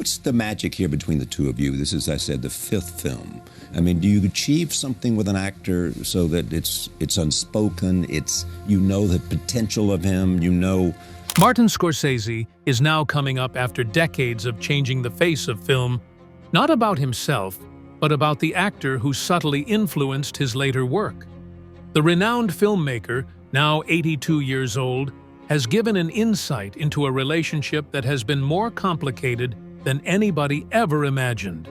What's the magic here between the two of you? This is, as I said, the fifth film. I mean, do you achieve something with an actor so that it's unspoken, you know the potential of him, you know... Martin Scorsese is now coming up after decades of changing the face of film, not about himself, but about the actor who subtly influenced his later work. The renowned filmmaker, now 82 years old, has given an insight into a relationship that has been more complicated than anybody ever imagined,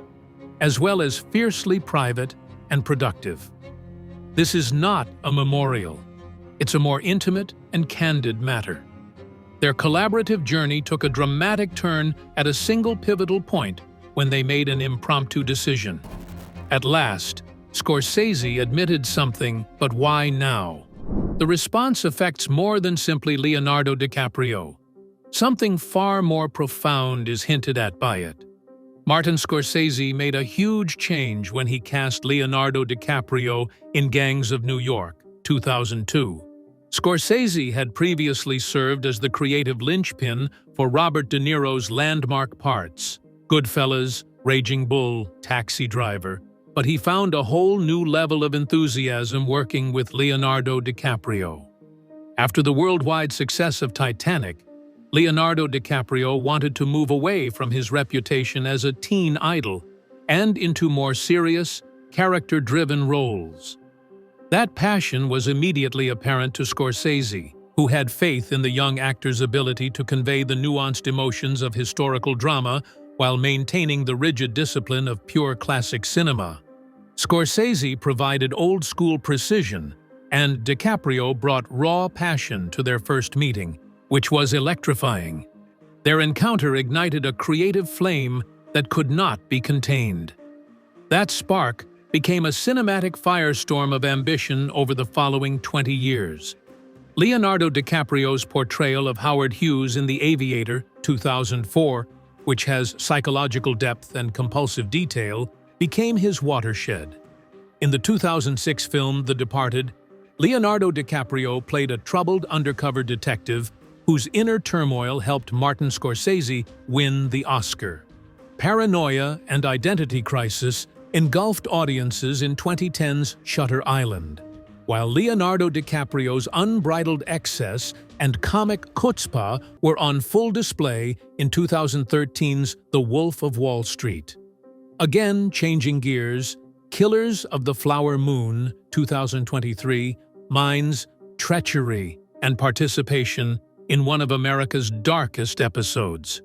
as well as fiercely private and productive. This is not a memorial. It's a more intimate and candid matter. Their collaborative journey took a dramatic turn at a single pivotal point when they made an impromptu decision. At last, Scorsese admitted something, but why now? The response affects more than simply Leonardo DiCaprio. Something far more profound is hinted at by it. Martin Scorsese made a huge change when he cast Leonardo DiCaprio in Gangs of New York, 2002. Scorsese had previously served as the creative linchpin for Robert De Niro's landmark parts, Goodfellas, Raging Bull, Taxi Driver, but he found a whole new level of enthusiasm working with Leonardo DiCaprio. After the worldwide success of Titanic, Leonardo DiCaprio wanted to move away from his reputation as a teen idol and into more serious, character-driven roles. That passion was immediately apparent to Scorsese, who had faith in the young actor's ability to convey the nuanced emotions of historical drama while maintaining the rigid discipline of pure classic cinema. Scorsese provided old-school precision, and DiCaprio brought raw passion to their first meeting, which was electrifying. Their encounter ignited a creative flame that could not be contained. That spark became a cinematic firestorm of ambition over the following 20 years. Leonardo DiCaprio's portrayal of Howard Hughes in The Aviator, 2004, which has psychological depth and compulsive detail, became his watershed. In the 2006 film The Departed, Leonardo DiCaprio played a troubled undercover detective whose inner turmoil helped Martin Scorsese win the Oscar. Paranoia and identity crisis engulfed audiences in 2010's Shutter Island, while Leonardo DiCaprio's unbridled excess and comic chutzpah were on full display in 2013's The Wolf of Wall Street. Again changing gears, Killers of the Flower Moon, 2023, mines treachery and participation in one of America's darkest episodes.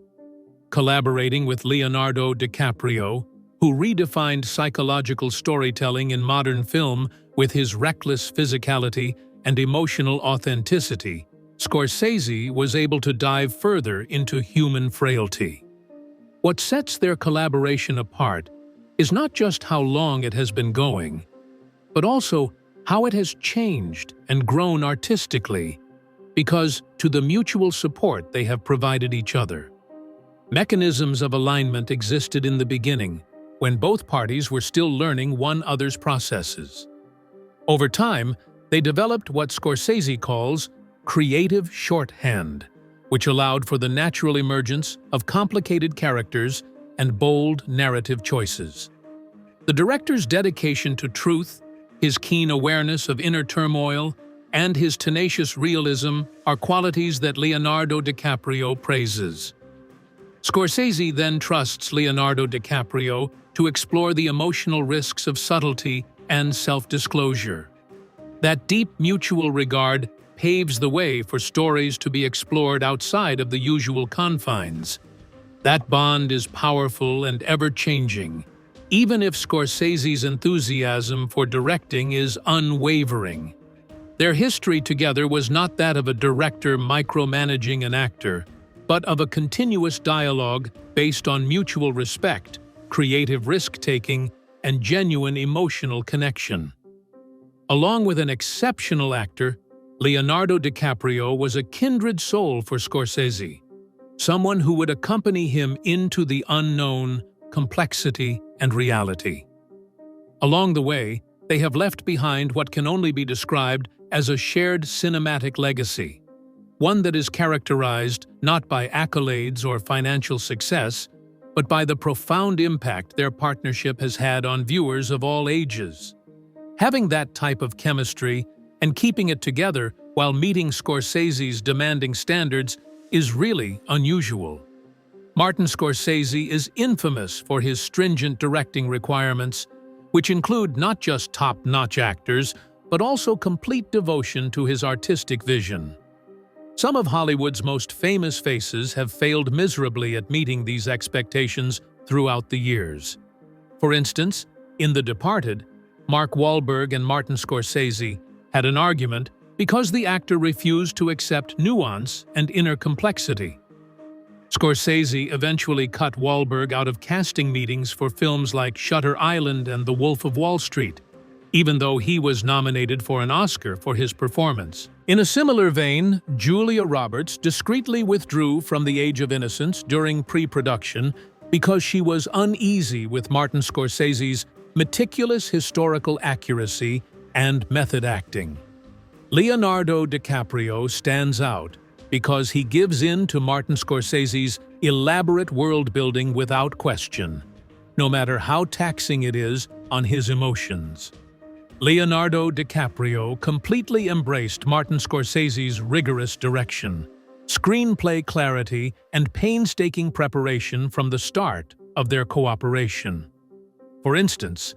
Collaborating with Leonardo DiCaprio, who redefined psychological storytelling in modern film with his reckless physicality and emotional authenticity, Scorsese was able to dive further into human frailty. What sets their collaboration apart is not just how long it has been going, but also how it has changed and grown artistically, because to the mutual support they have provided each other. Mechanisms of alignment existed in the beginning, when both parties were still learning one another's processes. Over time, they developed what Scorsese calls creative shorthand, which allowed for the natural emergence of complicated characters and bold narrative choices. The director's dedication to truth, his keen awareness of inner turmoil, and his tenacious realism are qualities that Leonardo DiCaprio praises. Scorsese then trusts Leonardo DiCaprio to explore the emotional risks of subtlety and self-disclosure. That deep mutual regard paves the way for stories to be explored outside of the usual confines. That bond is powerful and ever-changing, even if Scorsese's enthusiasm for directing is unwavering. Their history together was not that of a director micromanaging an actor, but of a continuous dialogue based on mutual respect, creative risk-taking, and genuine emotional connection. Along with an exceptional actor, Leonardo DiCaprio was a kindred soul for Scorsese, someone who would accompany him into the unknown, complexity, and reality. Along the way, they have left behind what can only be described as a shared cinematic legacy, one that is characterized not by accolades or financial success, but by the profound impact their partnership has had on viewers of all ages. Having that type of chemistry and keeping it together while meeting Scorsese's demanding standards is really unusual. Martin Scorsese is infamous for his stringent directing requirements, which include not just top-notch actors, but also complete devotion to his artistic vision. Some of Hollywood's most famous faces have failed miserably at meeting these expectations throughout the years. For instance, in The Departed, Mark Wahlberg and Martin Scorsese had an argument because the actor refused to accept nuance and inner complexity. Scorsese eventually cut Wahlberg out of casting meetings for films like Shutter Island and The Wolf of Wall Street, even though he was nominated for an Oscar for his performance. In a similar vein, Julia Roberts discreetly withdrew from The Age of Innocence during pre-production because she was uneasy with Martin Scorsese's meticulous historical accuracy and method acting. Leonardo DiCaprio stands out because he gives in to Martin Scorsese's elaborate world-building without question, no matter how taxing it is on his emotions. Leonardo DiCaprio completely embraced Martin Scorsese's rigorous direction, screenplay clarity, and painstaking preparation from the start of their cooperation. For instance,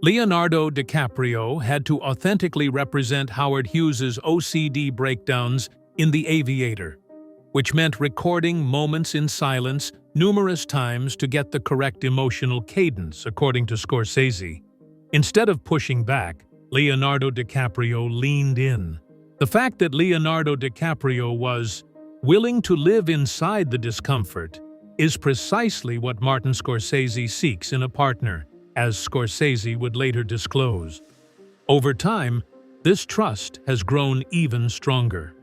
Leonardo DiCaprio had to authentically represent Howard Hughes's OCD breakdowns in The Aviator, which meant recording moments in silence numerous times to get the correct emotional cadence, according to Scorsese. Instead of pushing back, Leonardo DiCaprio leaned in. The fact that Leonardo DiCaprio was willing to live inside the discomfort is precisely what Martin Scorsese seeks in a partner, as Scorsese would later disclose. Over time, this trust has grown even stronger.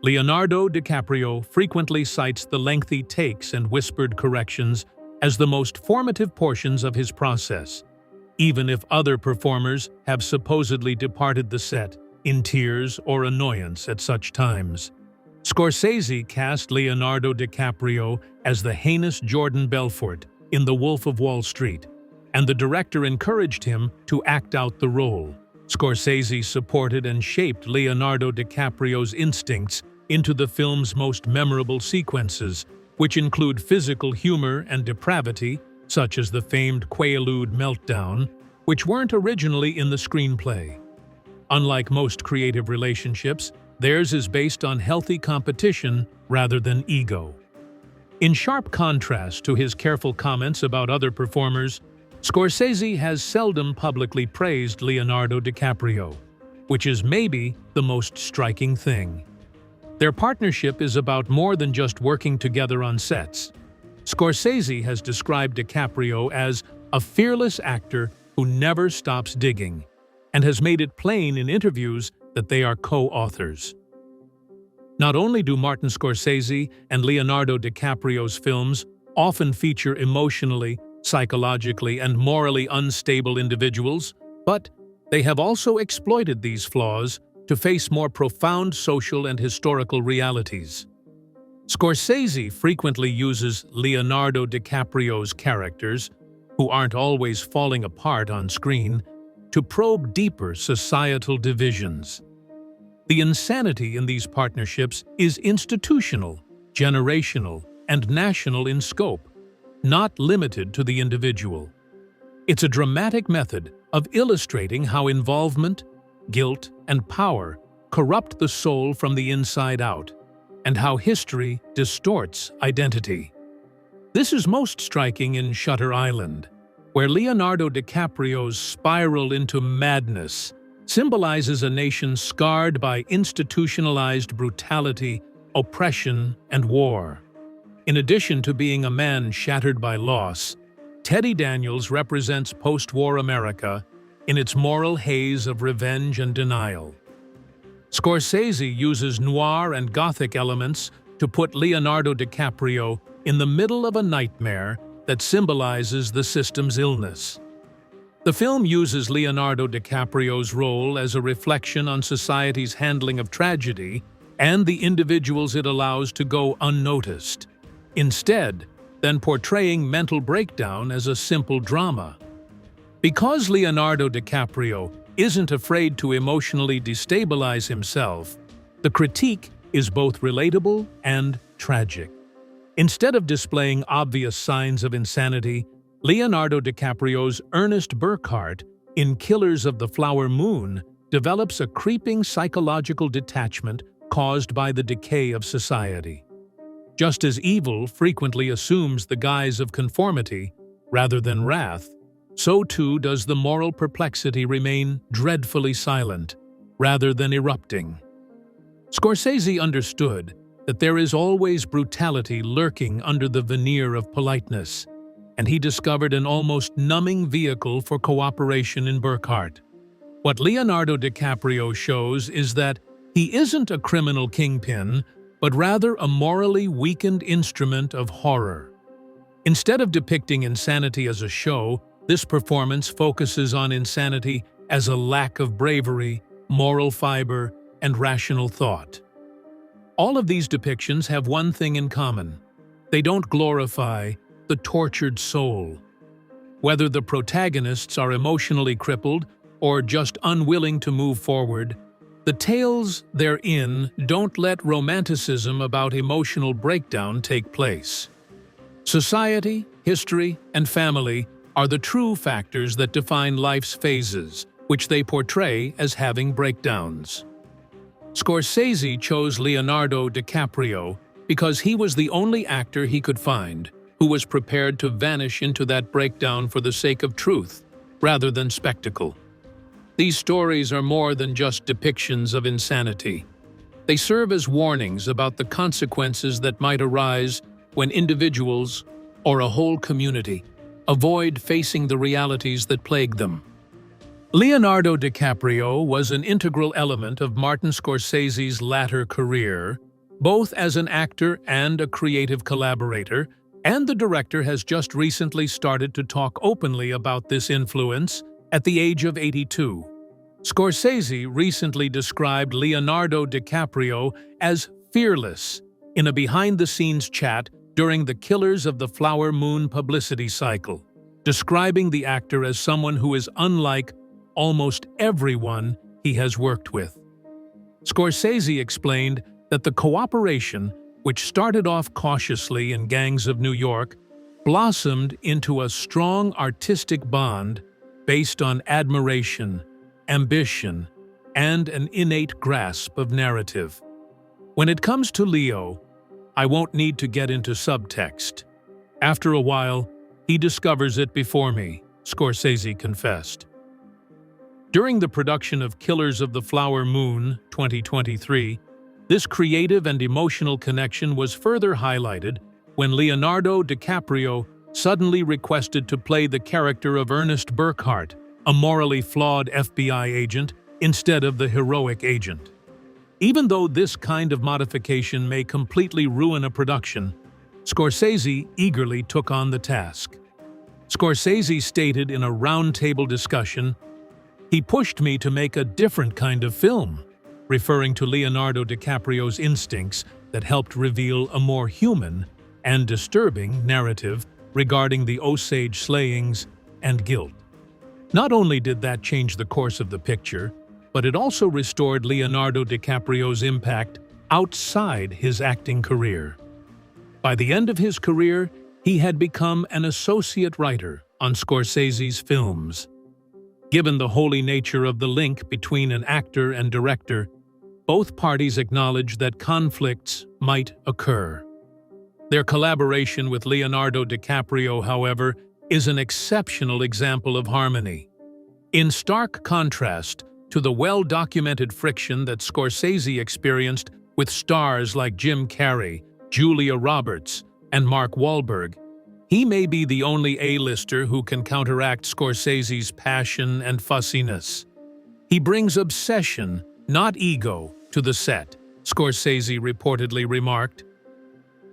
Leonardo DiCaprio frequently cites the lengthy takes and whispered corrections as the most formative portions of his process, even if other performers have supposedly departed the set in tears or annoyance at such times. Scorsese cast Leonardo DiCaprio as the heinous Jordan Belfort in The Wolf of Wall Street, and the director encouraged him to act out the role. Scorsese supported and shaped Leonardo DiCaprio's instincts into the film's most memorable sequences, which include physical humor and depravity, such as the famed Quaalude meltdown, which weren't originally in the screenplay. Unlike most creative relationships, theirs is based on healthy competition rather than ego. In sharp contrast to his careful comments about other performers, Scorsese has seldom publicly praised Leonardo DiCaprio, which is maybe the most striking thing. Their partnership is about more than just working together on sets. Scorsese has described DiCaprio as a fearless actor who never stops digging, and has made it plain in interviews that they are co-authors. Not only do Martin Scorsese and Leonardo DiCaprio's films often feature emotionally, psychologically, and morally unstable individuals, but they have also exploited these flaws to face more profound social and historical realities. Scorsese frequently uses Leonardo DiCaprio's characters, who aren't always falling apart on screen, to probe deeper societal divisions. The insanity in these partnerships is institutional, generational, and national in scope, not limited to the individual. It's a dramatic method of illustrating how involvement, guilt, and power corrupt the soul from the inside out, and how history distorts identity. This is most striking in Shutter Island, where Leonardo DiCaprio's spiral into madness symbolizes a nation scarred by institutionalized brutality, oppression, and war. In addition to being a man shattered by loss, Teddy Daniels represents post-war America in its moral haze of revenge and denial. Scorsese uses noir and gothic elements to put Leonardo DiCaprio in the middle of a nightmare that symbolizes the system's illness. The film uses Leonardo DiCaprio's role as a reflection on society's handling of tragedy and the individuals it allows to go unnoticed. Instead, than portraying mental breakdown as a simple drama. Because Leonardo DiCaprio isn't afraid to emotionally destabilize himself, the critique is both relatable and tragic. Instead of displaying obvious signs of insanity, Leonardo DiCaprio's Ernest Burkhart in Killers of the Flower Moon develops a creeping psychological detachment caused by the decay of society. Just as evil frequently assumes the guise of conformity rather than wrath, so too does the moral perplexity remain dreadfully silent rather than erupting. Scorsese understood that there is always brutality lurking under the veneer of politeness, and he discovered an almost numbing vehicle for cooperation in Burkhart. What Leonardo DiCaprio shows is that he isn't a criminal kingpin, but rather a morally weakened instrument of horror. Instead of depicting insanity as a show, this performance focuses on insanity as a lack of bravery, moral fiber, and rational thought. All of these depictions have one thing in common. They don't glorify the tortured soul. Whether the protagonists are emotionally crippled or just unwilling to move forward, the tales they're in don't let romanticism about emotional breakdown take place. Society, history, and family are the true factors that define life's phases, which they portray as having breakdowns. Scorsese chose Leonardo DiCaprio because he was the only actor he could find who was prepared to vanish into that breakdown for the sake of truth, rather than spectacle. These stories are more than just depictions of insanity. They serve as warnings about the consequences that might arise when individuals, or a whole community, avoid facing the realities that plague them. Leonardo DiCaprio was an integral element of Martin Scorsese's latter career, both as an actor and a creative collaborator, and the director has just recently started to talk openly about this influence at the age of 82. Scorsese recently described Leonardo DiCaprio as fearless in a behind-the-scenes chat during the Killers of the Flower Moon publicity cycle, describing the actor as someone who is unlike almost everyone he has worked with. Scorsese explained that the cooperation, which started off cautiously in Gangs of New York, blossomed into a strong artistic bond based on admiration, ambition, and an innate grasp of narrative. When it comes to Leo, I won't need to get into subtext. After a while, he discovers it before me, Scorsese confessed. During the production of Killers of the Flower Moon 2023, this creative and emotional connection was further highlighted when Leonardo DiCaprio suddenly requested to play the character of Ernest Burkhart, a morally flawed FBI agent, instead of the heroic agent. Even though this kind of modification may completely ruin a production, Scorsese eagerly took on the task. Scorsese stated in a roundtable discussion, "He pushed me to make a different kind of film," referring to Leonardo DiCaprio's instincts that helped reveal a more human and disturbing narrative regarding the Osage slayings and guilt. Not only did that change the course of the picture, but it also restored Leonardo DiCaprio's impact outside his acting career. By the end of his career, he had become an associate writer on Scorsese's films. Given the holy nature of the link between an actor and director, both parties acknowledge that conflicts might occur. Their collaboration with Leonardo DiCaprio, however, is an exceptional example of harmony. In stark contrast to the well-documented friction that Scorsese experienced with stars like Jim Carrey, Julia Roberts, and Mark Wahlberg, he may be the only A-lister who can counteract Scorsese's passion and fussiness. He brings obsession, not ego, to the set, Scorsese reportedly remarked.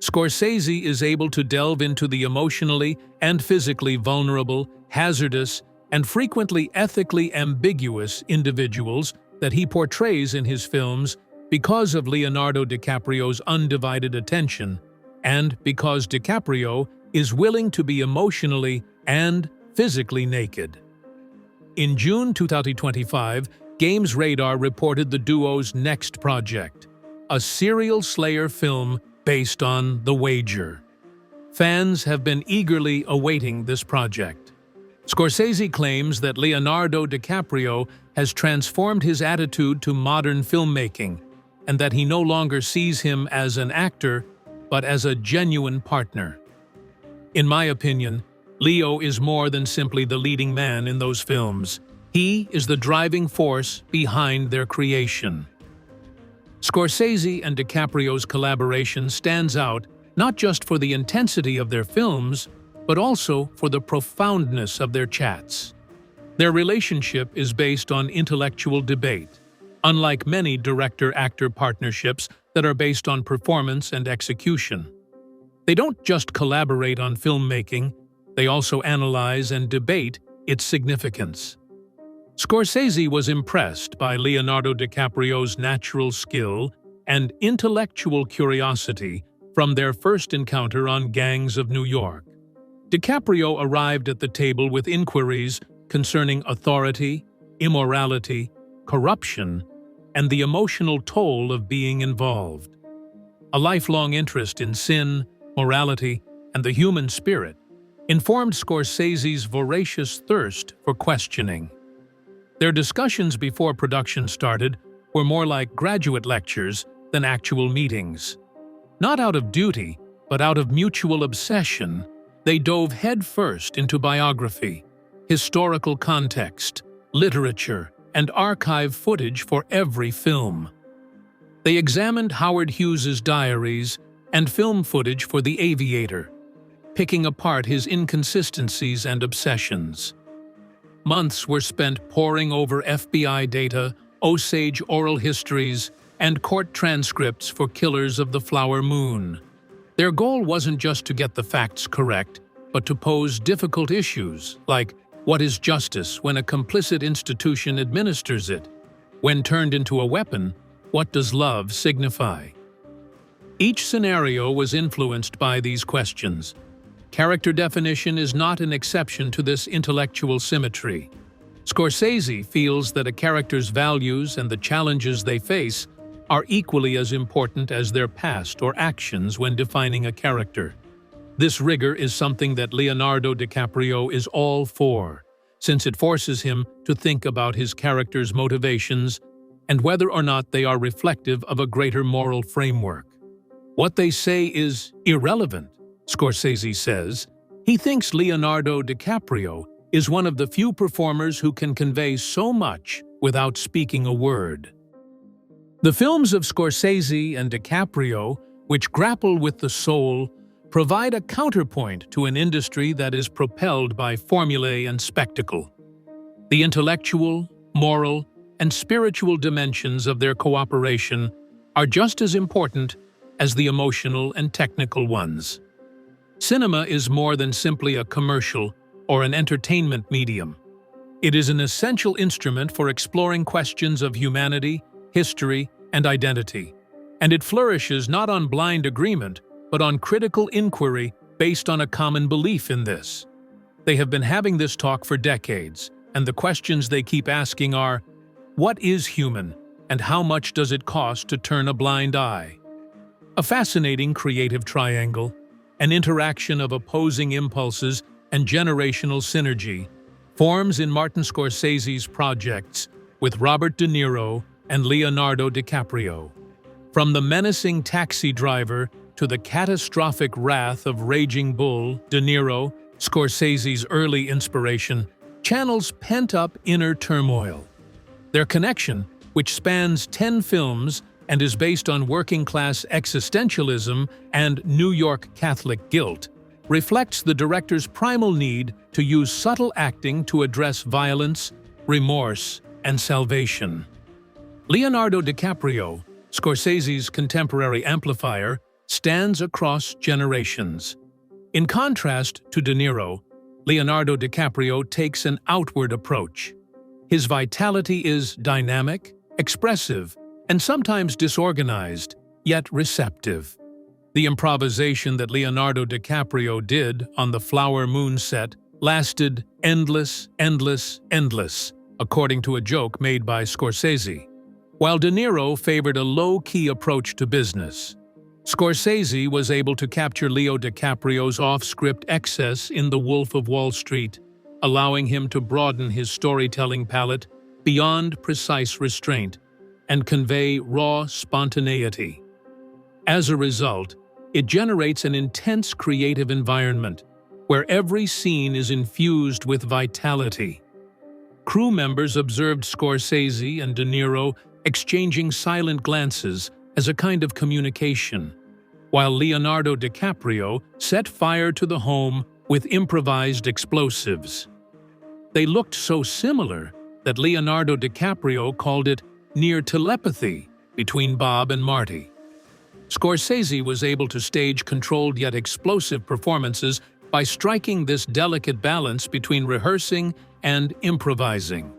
Scorsese is able to delve into the emotionally and physically vulnerable, hazardous, and frequently ethically ambiguous individuals that he portrays in his films because of Leonardo DiCaprio's undivided attention, and because DiCaprio is willing to be emotionally and physically naked. In June 2025, Games Radar reported the duo's next project, a serial slayer film based on The Wager. Fans have been eagerly awaiting this project. Scorsese claims that Leonardo DiCaprio has transformed his attitude to modern filmmaking and that he no longer sees him as an actor, but as a genuine partner. In my opinion, Leo is more than simply the leading man in those films. He is the driving force behind their creation. Scorsese and DiCaprio's collaboration stands out not just for the intensity of their films, but also for the profoundness of their chats. Their relationship is based on intellectual debate, unlike many director-actor partnerships that are based on performance and execution. They don't just collaborate on filmmaking, they also analyze and debate its significance. Scorsese was impressed by Leonardo DiCaprio's natural skill and intellectual curiosity from their first encounter on Gangs of New York. DiCaprio arrived at the table with inquiries concerning authority, immorality, corruption, and the emotional toll of being involved. A lifelong interest in sin, morality, and the human spirit informed Scorsese's voracious thirst for questioning. Their discussions before production started were more like graduate lectures than actual meetings. Not out of duty, but out of mutual obsession, they dove headfirst into biography, historical context, literature, and archive footage for every film. They examined Howard Hughes's diaries and film footage for The Aviator, picking apart his inconsistencies and obsessions. Months were spent poring over FBI data, Osage oral histories, and court transcripts for Killers of the Flower Moon. Their goal wasn't just to get the facts correct, but to pose difficult issues like, what is justice when a complicit institution administers it? When turned into a weapon, what does love signify? Each scenario was influenced by these questions. Character definition is not an exception to this intellectual symmetry. Scorsese feels that a character's values and the challenges they face are equally as important as their past or actions when defining a character. This rigor is something that Leonardo DiCaprio is all for, since it forces him to think about his character's motivations and whether or not they are reflective of a greater moral framework. What they say is irrelevant, Scorsese says. He thinks Leonardo DiCaprio is one of the few performers who can convey so much without speaking a word. The films of Scorsese and DiCaprio, which grapple with the soul, provide a counterpoint to an industry that is propelled by formulae and spectacle. The intellectual, moral, and spiritual dimensions of their cooperation are just as important as the emotional and technical ones. Cinema is more than simply a commercial or an entertainment medium. It is an essential instrument for exploring questions of humanity, history, and identity, and it flourishes not on blind agreement, but on critical inquiry based on a common belief in this. They have been having this talk for decades, and the questions they keep asking are, what is human, and how much does it cost to turn a blind eye? A fascinating creative triangle, an interaction of opposing impulses and generational synergy, forms in Martin Scorsese's projects with Robert De Niro and Leonardo DiCaprio. From the menacing taxi driver to the catastrophic wrath of Raging Bull, De Niro, Scorsese's early inspiration, channels pent-up inner turmoil. Their connection, which spans 10 films and is based on working-class existentialism and New York Catholic guilt, reflects the director's primal need to use subtle acting to address violence, remorse, and salvation. Leonardo DiCaprio, Scorsese's contemporary amplifier, stands across generations. In contrast to De Niro, Leonardo DiCaprio takes an outward approach. His vitality is dynamic, expressive, and sometimes disorganized, yet receptive. The improvisation that Leonardo DiCaprio did on the Flower Moon set lasted endless, according to a joke made by Scorsese, while De Niro favored a low-key approach to business. Scorsese was able to capture Leo DiCaprio's off-script excess in The Wolf of Wall Street, allowing him to broaden his storytelling palette beyond precise restraint and convey raw spontaneity. As a result, it generates an intense creative environment where every scene is infused with vitality. Crew members observed Scorsese and De Niro exchanging silent glances as a kind of communication, while Leonardo DiCaprio set fire to the home with improvised explosives. They looked so similar that Leonardo DiCaprio called it near telepathy between Bob and Marty. Scorsese was able to stage controlled yet explosive performances by striking this delicate balance between rehearsing and improvising.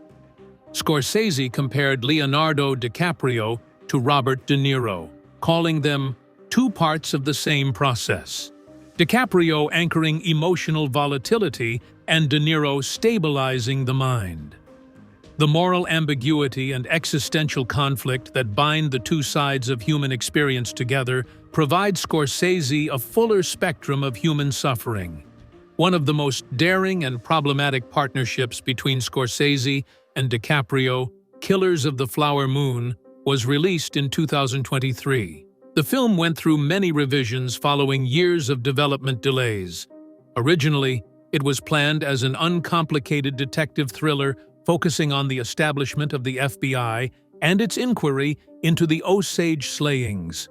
Scorsese compared Leonardo DiCaprio to Robert De Niro, calling them two parts of the same process. DiCaprio anchoring emotional volatility and De Niro stabilizing the mind. The moral ambiguity and existential conflict that bind the two sides of human experience together provide Scorsese a fuller spectrum of human suffering. One of the most daring and problematic partnerships between Scorsese and DiCaprio, Killers of the Flower Moon, was released in 2023. The film went through many revisions following years of development delays. Originally, it was planned as an uncomplicated detective thriller focusing on the establishment of the FBI and its inquiry into the Osage slayings.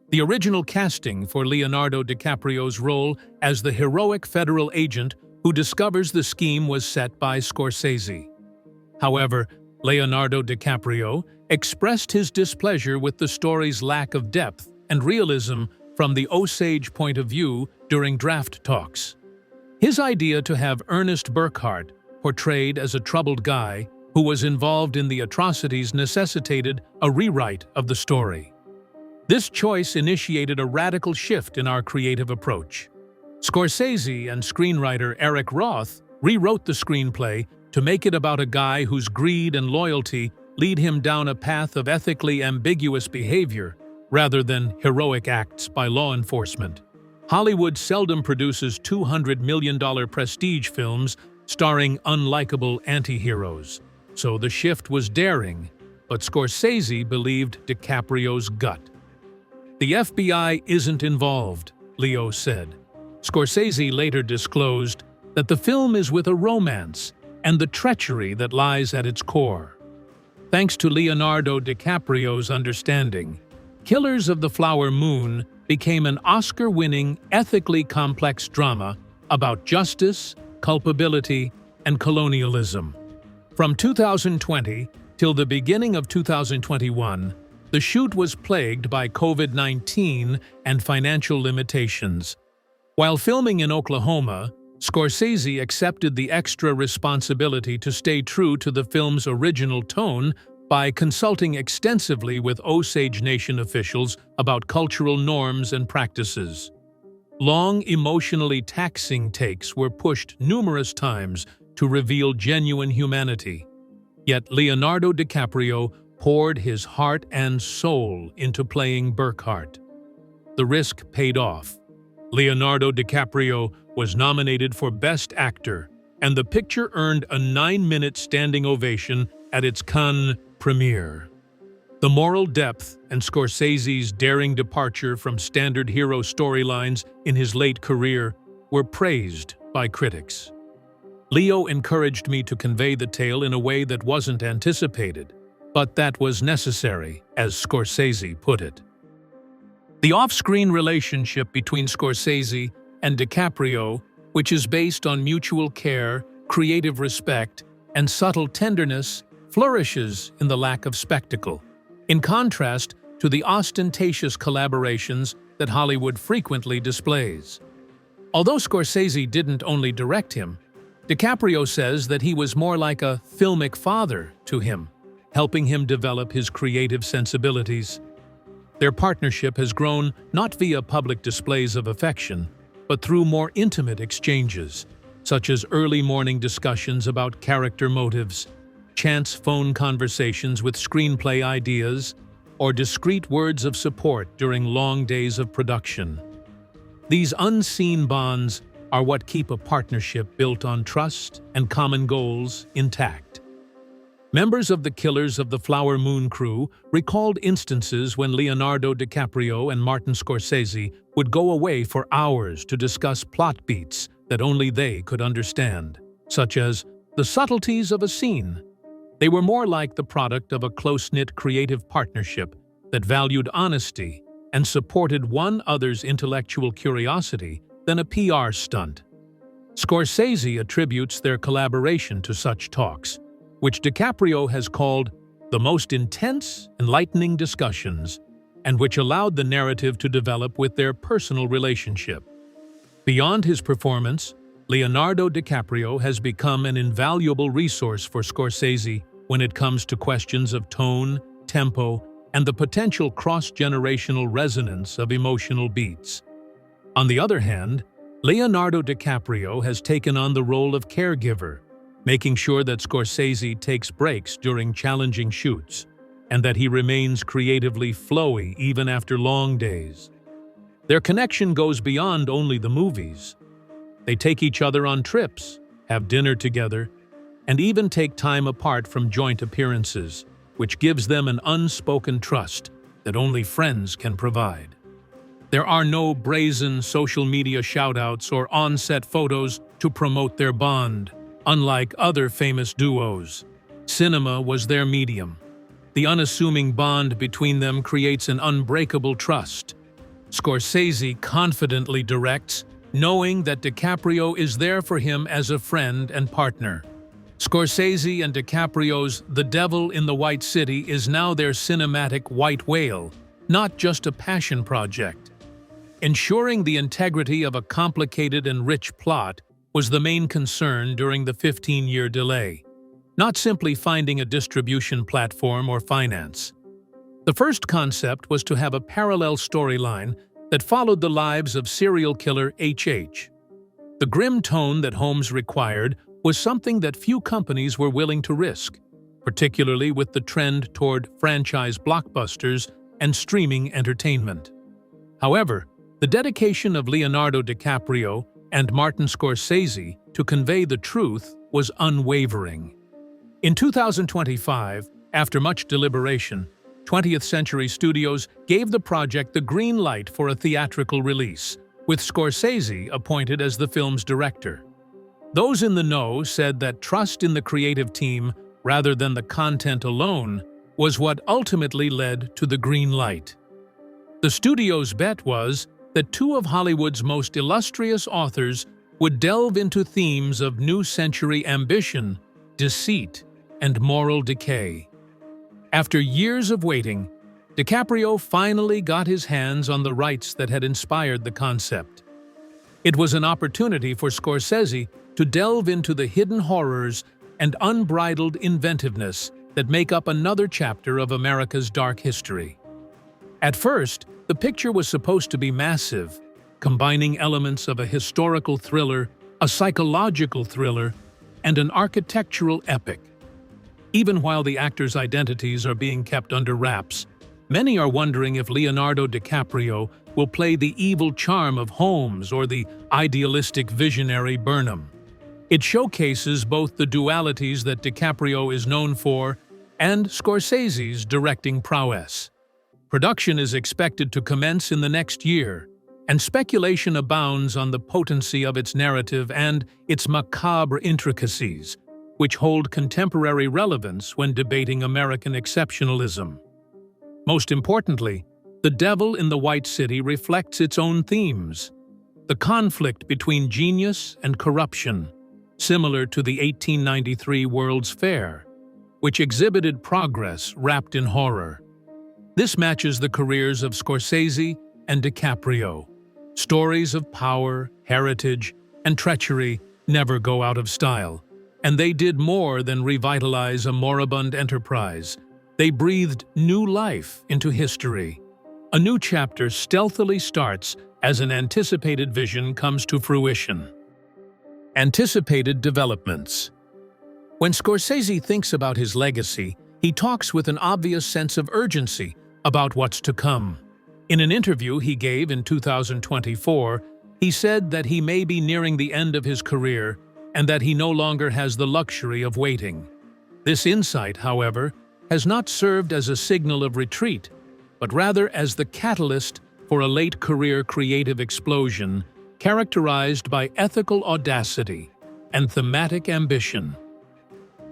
The original casting for Leonardo DiCaprio's role as the heroic federal agent who discovers the scheme was set by Scorsese. However, Leonardo DiCaprio expressed his displeasure with the story's lack of depth and realism from the Osage point of view during draft talks. His idea to have Ernest Burkhart portrayed as a troubled guy who was involved in the atrocities necessitated a rewrite of the story. This choice initiated a radical shift in our creative approach. Scorsese and screenwriter Eric Roth rewrote the screenplay to make it about a guy whose greed and loyalty lead him down a path of ethically ambiguous behavior rather than heroic acts by law enforcement. Hollywood seldom produces $200 million prestige films starring unlikable anti-heroes, so the shift was daring, but Scorsese believed DiCaprio's gut. "The FBI isn't involved," Leo said. Scorsese later disclosed that the film is with a romance and the treachery that lies at its core. Thanks to Leonardo DiCaprio's understanding, Killers of the Flower Moon became an Oscar-winning, ethically complex drama about justice, culpability, and colonialism. From 2020 till the beginning of 2021, the shoot was plagued by COVID-19 and financial limitations. While filming in Oklahoma, Scorsese accepted the extra responsibility to stay true to the film's original tone by consulting extensively with Osage Nation officials about cultural norms and practices. Long, emotionally taxing takes were pushed numerous times to reveal genuine humanity. Yet Leonardo DiCaprio poured his heart and soul into playing Burkhart. The risk paid off. Leonardo DiCaprio was nominated for Best Actor, and the picture earned a 9-minute standing ovation at its Cannes premiere. The moral depth and Scorsese's daring departure from standard hero storylines in his late career were praised by critics. Leo encouraged me to convey the tale in a way that wasn't anticipated, but that was necessary, as Scorsese put it. The off-screen relationship between Scorsese and DiCaprio, which is based on mutual care, creative respect, and subtle tenderness, flourishes in the lack of spectacle, in contrast to the ostentatious collaborations that Hollywood frequently displays. Although Scorsese didn't only direct him, DiCaprio says that he was more like a filmic father to him, helping him develop his creative sensibilities. Their partnership has grown not via public displays of affection, but through more intimate exchanges, such as early morning discussions about character motives, chance phone conversations with screenplay ideas, or discreet words of support during long days of production. These unseen bonds are what keep a partnership built on trust and common goals intact. Members of the Killers of the Flower Moon crew recalled instances when Leonardo DiCaprio and Martin Scorsese would go away for hours to discuss plot beats that only they could understand, such as the subtleties of a scene. They were more like the product of a close-knit creative partnership that valued honesty and supported one another's intellectual curiosity than a PR stunt. Scorsese attributes their collaboration to such talks, which DiCaprio has called the most intense, enlightening discussions, and which allowed the narrative to develop with their personal relationship. Beyond his performance, Leonardo DiCaprio has become an invaluable resource for Scorsese when it comes to questions of tone, tempo, and the potential cross-generational resonance of emotional beats. On the other hand, Leonardo DiCaprio has taken on the role of caregiver, making sure that Scorsese takes breaks during challenging shoots, and that he remains creatively flowy even after long days. Their connection goes beyond only the movies. They take each other on trips, have dinner together, and even take time apart from joint appearances, which gives them an unspoken trust that only friends can provide. There are no brazen social media shout-outs or on-set photos to promote their bond. Unlike other famous duos, cinema was their medium. The unassuming bond between them creates an unbreakable trust. Scorsese confidently directs, knowing that DiCaprio is there for him as a friend and partner. Scorsese and DiCaprio's The Devil in the White City is now their cinematic white whale, not just a passion project. Ensuring the integrity of a complicated and rich plot was the main concern during the 15-year delay, not simply finding a distribution platform or finance. The first concept was to have a parallel storyline that followed the lives of serial killer H.H. The grim tone that Holmes required was something that few companies were willing to risk, particularly with the trend toward franchise blockbusters and streaming entertainment. However, the dedication of Leonardo DiCaprio and Martin Scorsese to convey the truth was unwavering. In 2025, after much deliberation, 20th Century Studios gave the project the green light for a theatrical release, with Scorsese appointed as the film's director. Those in the know said that trust in the creative team, rather than the content alone, was what ultimately led to the green light. The studio's bet was that two of Hollywood's most illustrious authors would delve into themes of new century ambition, deceit, and moral decay. After years of waiting, DiCaprio finally got his hands on the rights that had inspired the concept. It was an opportunity for Scorsese to delve into the hidden horrors and unbridled inventiveness that make up another chapter of America's dark history. At first, the picture was supposed to be massive, combining elements of a historical thriller, a psychological thriller, and an architectural epic. Even while the actors' identities are being kept under wraps, many are wondering if Leonardo DiCaprio will play the evil charm of Holmes or the idealistic visionary Burnham. It showcases both the dualities that DiCaprio is known for and Scorsese's directing prowess. Production is expected to commence in the next year, and speculation abounds on the potency of its narrative and its macabre intricacies, which hold contemporary relevance when debating American exceptionalism. Most importantly, The Devil in the White City reflects its own themes: the conflict between genius and corruption, similar to the 1893 World's Fair, which exhibited progress wrapped in horror. This matches the careers of Scorsese and DiCaprio. Stories of power, heritage, and treachery never go out of style, and they did more than revitalize a moribund enterprise. They breathed new life into history. A new chapter stealthily starts as an anticipated vision comes to fruition. Anticipated developments. When Scorsese thinks about his legacy, he talks with an obvious sense of urgency about what's to come. In an interview he gave in 2024, he said that he may be nearing the end of his career and that he no longer has the luxury of waiting. This insight, however, has not served as a signal of retreat, but rather as the catalyst for a late-career creative explosion characterized by ethical audacity and thematic ambition.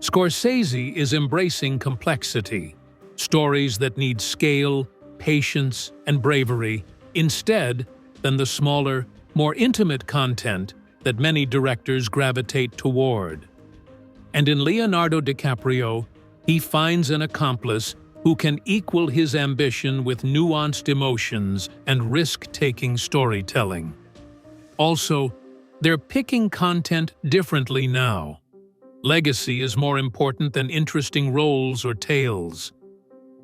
Scorsese is embracing complexity, stories that need scale, patience, and bravery, instead than the smaller, more intimate content that many directors gravitate toward. And in Leonardo DiCaprio, he finds an accomplice who can equal his ambition with nuanced emotions and risk-taking storytelling. Also, they're picking content differently now. Legacy is more important than interesting roles or tales.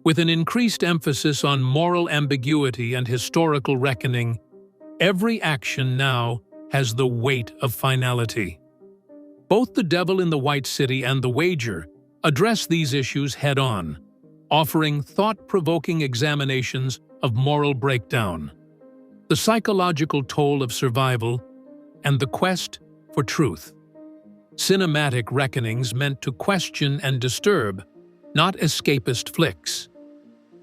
With an increased emphasis on moral ambiguity and historical reckoning, every action now has the weight of finality. Both The Devil in the White City and The Wager address these issues head-on, offering thought-provoking examinations of moral breakdown, the psychological toll of survival, and the quest for truth. Cinematic reckonings meant to question and disturb, not escapist flicks.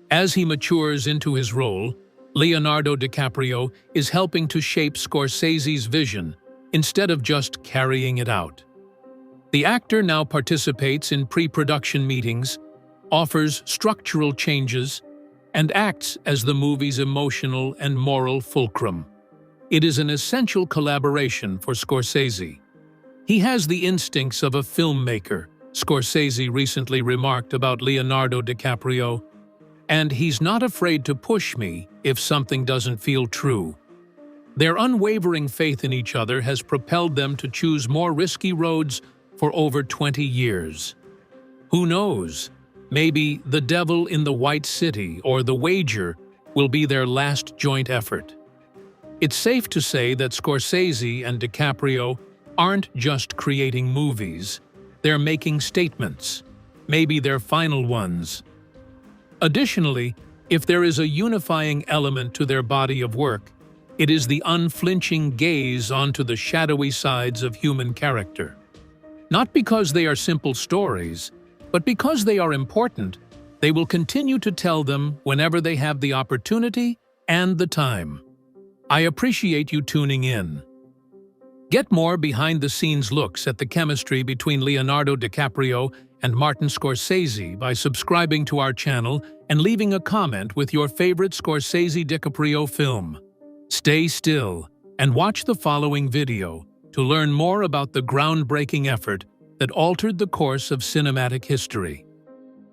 As he matures into his role, Leonardo DiCaprio is helping to shape Scorsese's vision instead of just carrying it out. The actor now participates in pre-production meetings, offers structural changes, and acts as the movie's emotional and moral fulcrum. It is an essential collaboration for Scorsese. He has the instincts of a filmmaker, Scorsese recently remarked about Leonardo DiCaprio, and he's not afraid to push me if something doesn't feel true. Their unwavering faith in each other has propelled them to choose more risky roads for over 20 years. Who knows? Maybe The Devil in the White City or The Wager will be their last joint effort. It's safe to say that Scorsese and DiCaprio aren't just creating movies, they're making statements, maybe their final ones. Additionally, if there is a unifying element to their body of work, it is the unflinching gaze onto the shadowy sides of human character. Not because they are simple stories, but because they are important, they will continue to tell them whenever they have the opportunity and the time. I appreciate you tuning in. Get more behind-the-scenes looks at the chemistry between Leonardo DiCaprio and Martin Scorsese by subscribing to our channel and leaving a comment with your favorite Scorsese-DiCaprio film. Stay still and watch the following video to learn more about the groundbreaking effort that altered the course of cinematic history.